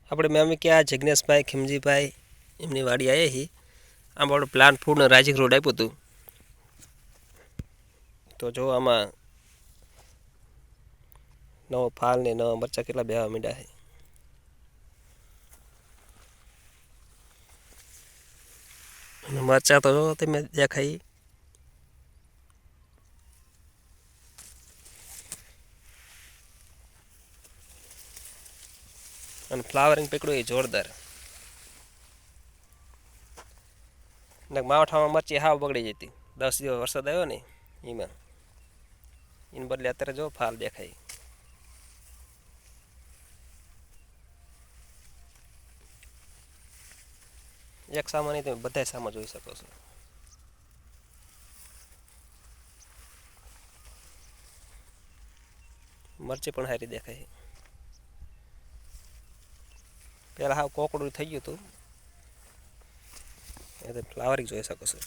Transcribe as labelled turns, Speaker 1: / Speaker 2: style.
Speaker 1: આપણે મેં ક્યાં જિગ્નેશભાઈ ખીમજીભાઈ એમની વાડી આવી હતી આમ આપણે પ્લાન્ટ ફૂડને રાજીક રોડ આપ્યું હતું તો જો આમાં નવો ફાલ ને નવા મરચાં કેટલા બેવા માંડ્યા છે અને મરચાં તો જો તમે દેખાય અને ફ્લાવરિંગ પકડ્યું એ જોરદાર ને માવઠામાં મરચી હાવ બગડી જતી 10 દિવસ વરસાદ આવ્યો ને એમાં એને બદલે અત્યારે જો ફાલ દેખાય એક સામા નહીં તમે બધા સામા જોઈ શકો છો મરચી પણ સારી દેખાય પહેલાં હાવ કોકડું થઈ ગયું હતું એ તો ફ્લાવરિંગ જોઈ શકો છો